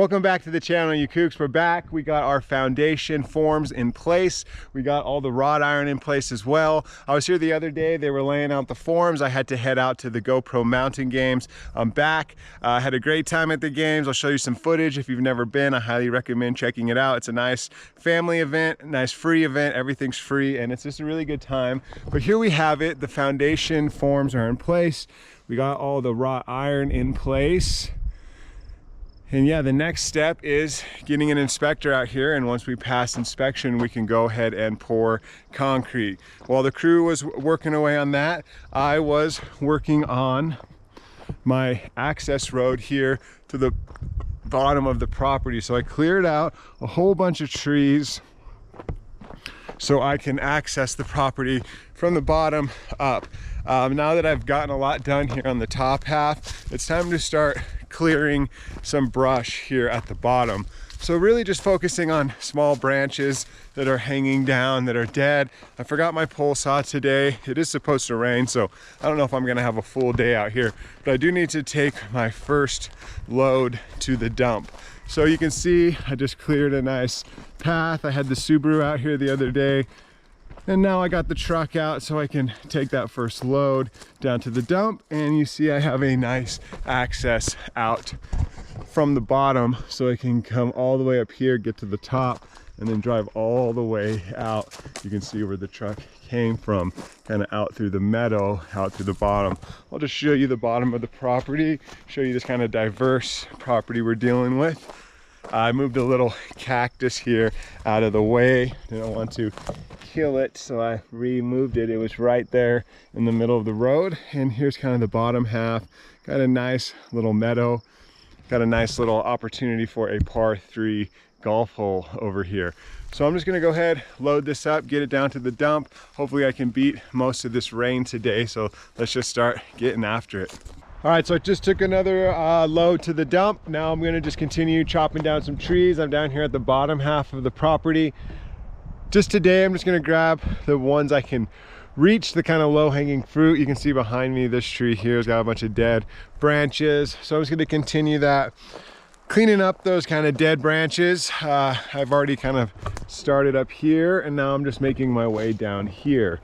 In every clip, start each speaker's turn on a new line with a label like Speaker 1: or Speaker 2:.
Speaker 1: Welcome back to the channel, you kooks. We're back. We got our foundation forms in place. We got all the wrought iron in place as well. I was here the other day. They were laying out the forms. I had to head out to the GoPro mountain games. I'm back. I had a great time at the games. I'll show you some footage. If you've never been, I highly recommend checking it out. It's a nice family event, nice free event. Everything's free and it's just a really good time. But here we have it. The foundation forms are in place. We got all the wrought iron in place. And yeah, the next step is getting an inspector out here, and once we pass inspection, we can go ahead and pour concrete. While the crew was working away on that, I was working on my access road here to the bottom of the property. So I cleared out a whole bunch of trees so I can access the property from the bottom up. Now that I've gotten a lot done here on the top half, it's time to start clearing some brush here at the bottom. So really just focusing on small branches that are hanging down, that are dead. I forgot my pole saw today. It is supposed to rain, so I don't know if I'm gonna have a full day out here, but I do need to take my first load to the dump. So you can see I just cleared a nice path. I had the Subaru out here the other day, and now I got the truck out so I can take that first load down to the dump. And you see I have a nice access out from the bottom so I can come all the way up here, get to the top, and then drive all the way out. You can see where the truck came from, kind of out through the meadow, out through the bottom. I'll just show you the bottom of the property, show you this kind of diverse property we're dealing with. I moved a little cactus here out of the way. Didn't want to kill it, so I removed it. It was right there in the middle of the road. And here's kind of the bottom half. Got a nice little meadow. Got a nice little opportunity for a par 3 golf hole over here. So I'm just gonna go ahead, load this up, get it down to the dump. Hopefully I can beat most of this rain today. So let's just start getting after it. All right, so I just took another load to the dump. Now I'm gonna just continue chopping down some trees. I'm down here at the bottom half of the property. Just today, I'm just gonna grab the ones I can reach, the kind of low-hanging fruit. You can see behind me, this tree here has got a bunch of dead branches. So I'm just gonna continue that, cleaning up those kind of dead branches. I've already kind of started up here, and now I'm just making my way down here.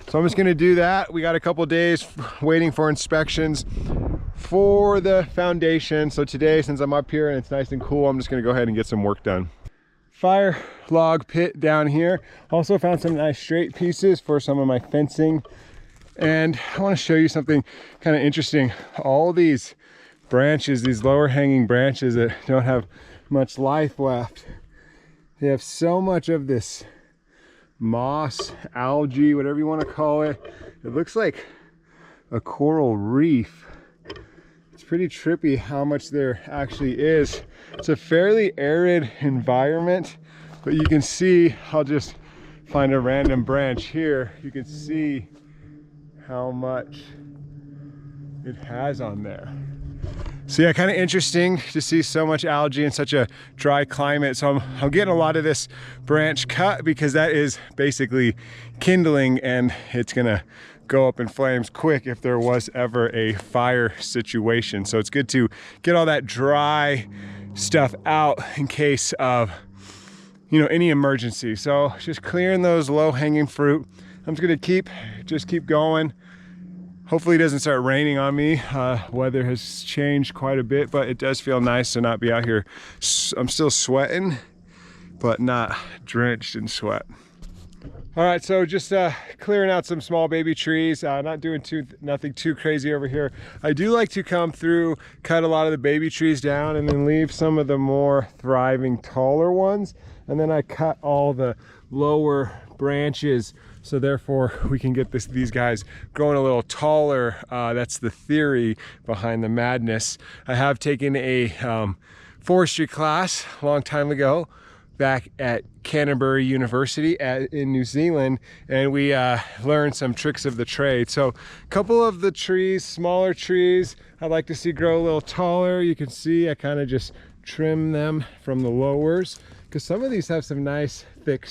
Speaker 1: So I'm just gonna do that. We got a couple days waiting for inspections for the foundation. So today, since I'm up here and it's nice and cool, I'm just gonna go ahead and get some work done. Fire log pit down here. Also found some nice straight pieces for some of my fencing. And I wanna show you something kind of interesting. All these branches, these lower hanging branches that don't have much life left, they have so much of this moss, algae, whatever you want to call it. It looks like a coral reef. It's pretty trippy how much there actually is. It's a fairly arid environment, but you can see, I'll just find a random branch here. You can see how much it has on there. So yeah, kind of interesting to see so much algae in such a dry climate. So I'm getting a lot of this branch cut because that is basically kindling, and it's gonna go up in flames quick if there was ever a fire situation. So it's good to get all that dry stuff out in case of, you know, any emergency. So just clearing those low-hanging fruit. I'm just gonna just keep going. Hopefully it doesn't start raining on me. Weather has changed quite a bit, but it does feel nice to not be out here. I'm still sweating, but not drenched in sweat. All right, so just clearing out some small baby trees. Not doing nothing too crazy over here. I do like to come through, cut a lot of the baby trees down, and then leave some of the more thriving, taller ones. And then I cut all the lower branches, so therefore we can get these guys growing a little taller. That's the theory behind the madness. I have taken a forestry class a long time ago back at Canterbury University in New Zealand, and we learned some tricks of the trade. So a couple of the trees, smaller trees, I'd like to see grow a little taller. You can see I kind of just trim them from the lowers, because some of these have some nice thick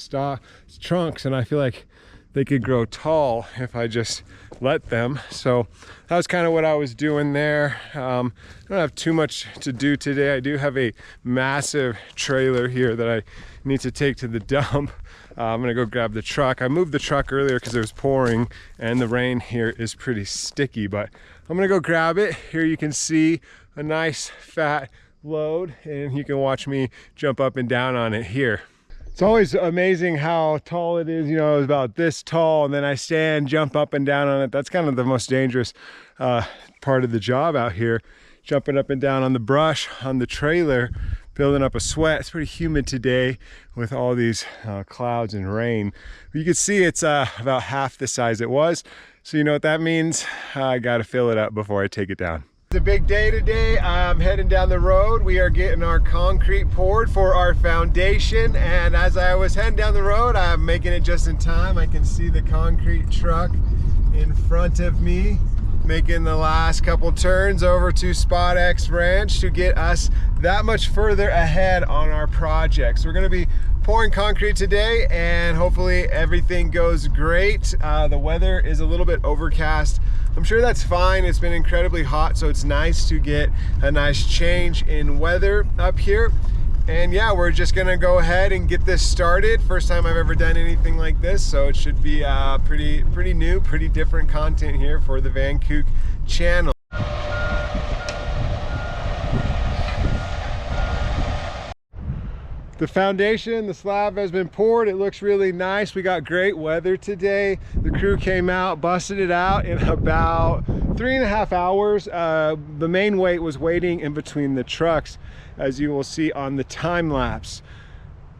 Speaker 1: trunks, and I feel like they could grow tall if I just let them. So that was kind of what I was doing there. I don't have too much to do today. I do have a massive trailer here that I need to take to the dump. I'm gonna go grab the truck. I moved the truck earlier because it was pouring and the rain here is pretty sticky, but I'm gonna go grab it. Here you can see a nice fat load and you can watch me jump up and down on it here. It's always amazing how tall it is. You know, it's about this tall and then I stand, jump up and down on it. That's kind of the most dangerous part of the job out here. Jumping up and down on the brush, on the trailer, building up a sweat. It's pretty humid today with all these clouds and rain. But you can see it's about half the size it was. So you know what that means? I gotta fill it up before I take it down. It's a big day today. I'm heading down the road. We are getting our concrete poured for our foundation. And as I was heading down the road, I'm making it just in time. I can see the concrete truck in front of me, making the last couple turns over to Spot X Ranch to get us that much further ahead on our project. So we're gonna be pouring concrete today and hopefully everything goes great. The weather is a little bit overcast. I'm sure that's fine. It's been incredibly hot, so it's nice to get a nice change in weather up here. And yeah, we're just gonna go ahead and get this started. First time I've ever done anything like this, so it should be pretty new, pretty different content here for the Vankookz channel. The foundation, the slab has been poured. It looks really nice. We got great weather today. The crew came out, busted it out in about 3.5 hours. The main weight was waiting in between the trucks, as you will see on the time lapse.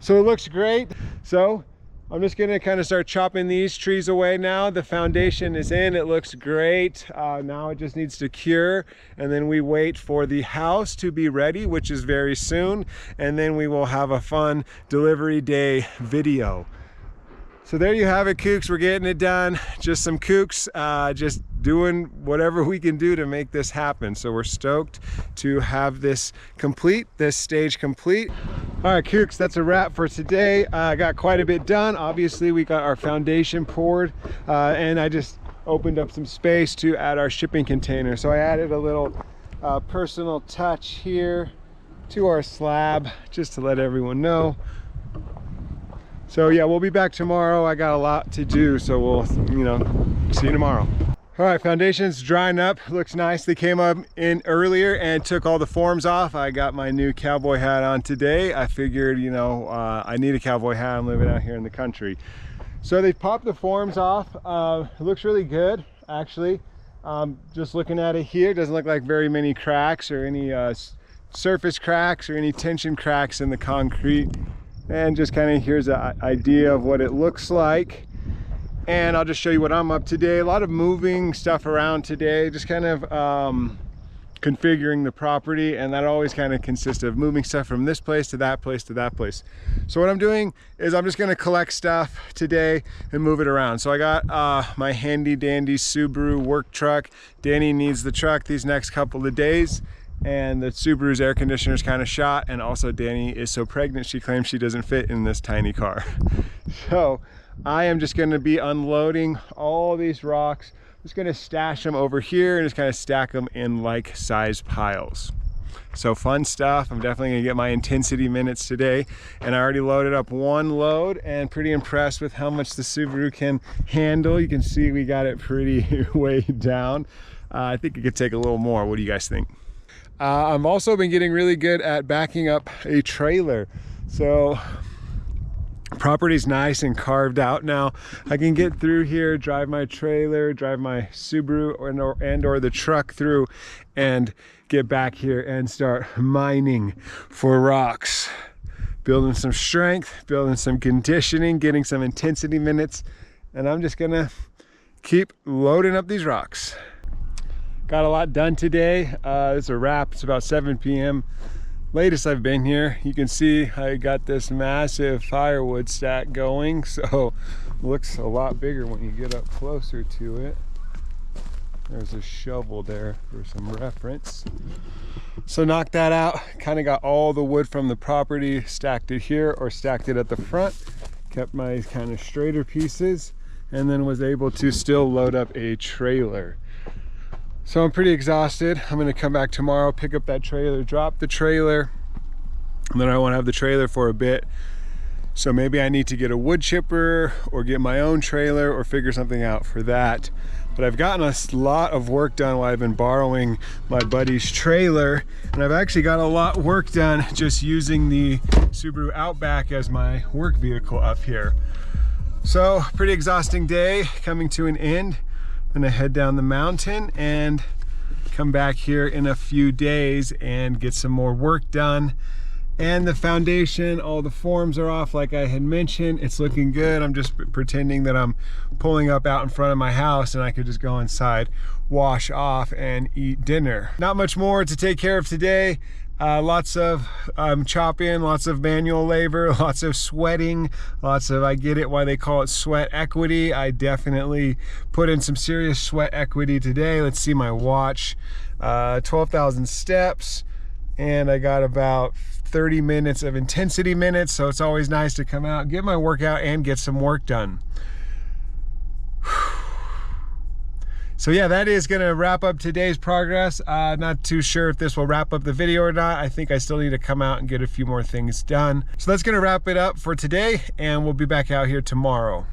Speaker 1: So it looks great. So I'm just gonna kind of start chopping these trees away now. The foundation is in, it looks great. Now it just needs to cure, and then we wait for the house to be ready, which is very soon, and then we will have a fun delivery day video. So there you have it, Kookz. We're getting it done. Just some Kookz, just doing whatever we can do to make this happen. So we're stoked to have this complete, this stage complete. All right, Kookz, that's a wrap for today. I got quite a bit done. Obviously, we got our foundation poured, and I just opened up some space to add our shipping container. So I added a little personal touch here to our slab, just to let everyone know. So yeah, we'll be back tomorrow. I got a lot to do, so we'll, you know, see you tomorrow. All right, foundation's drying up, looks nice. They came up in earlier and took all the forms off. I got my new cowboy hat on today. I figured, you know, I need a cowboy hat. I'm living out here in the country. So they popped the forms off. It looks really good, actually. Just looking at it here, doesn't look like very many cracks or any surface cracks or any tension cracks in the concrete. And just kind of here's an idea of what it looks like. And I'll just show you what I'm up to today. A lot of moving stuff around today, just kind of configuring the property, and that always kind of consists of moving stuff from this place to that place to that place. So what I'm doing is I'm just going to collect stuff today and move it around. So I got my handy dandy Subaru work truck. Danny needs the truck these next couple of days, and the Subaru's air conditioner is kind of shot, and also Danny is so pregnant she claims she doesn't fit in this tiny car. So I am just going to be unloading all these rocks. I'm just going to stash them over here and just kind of stack them in like size piles. So fun stuff. I'm definitely going to get my intensity minutes today, and I already loaded up one load and pretty impressed with how much the Subaru can handle. You can see we got it pretty way down. I think it could take a little more. What do you guys think? I've also been getting really good at backing up a trailer. So property's nice and carved out now. I can get through here, drive my trailer, drive my Subaru or the truck through, and get back here and start mining for rocks. Building some strength, building some conditioning, getting some intensity minutes, and I'm just gonna keep loading up these rocks. Got a lot done today. It's a wrap. It's about 7 p.m. Latest I've been here. You can see I got this massive firewood stack going, so it looks a lot bigger when you get up closer to it. There's a shovel there for some reference. So knocked that out. Kind of got all the wood from the property, stacked it here or stacked it at the front. Kept my kind of straighter pieces. and then was able to still load up a trailer. So I'm pretty exhausted. I'm gonna come back tomorrow, pick up that trailer, drop the trailer, and then I won't have the trailer for a bit. So maybe I need to get a wood chipper or get my own trailer or figure something out for that. But I've gotten a lot of work done while I've been borrowing my buddy's trailer, and I've actually got a lot of work done just using the Subaru Outback as my work vehicle up here. So pretty exhausting day coming to an end. I'm gonna head down the mountain and come back here in a few days and get some more work done. And the foundation, all the forms are off like I had mentioned. It's looking good. I'm just pretending that I'm pulling up out in front of my house and I could just go inside, wash off, and eat dinner. Not much more to take care of today. Lots of chopping, lots of manual labor, lots of sweating, lots of, I get it why they call it sweat equity. I definitely put in some serious sweat equity today. Let's see my watch. 12,000 steps, and I got about 30 minutes of intensity minutes, so it's always nice to come out, get my workout, and get some work done. So yeah, that is gonna wrap up today's progress. Not too sure if this will wrap up the video or not. I think I still need to come out and get a few more things done. So that's gonna wrap it up for today, and we'll be back out here tomorrow.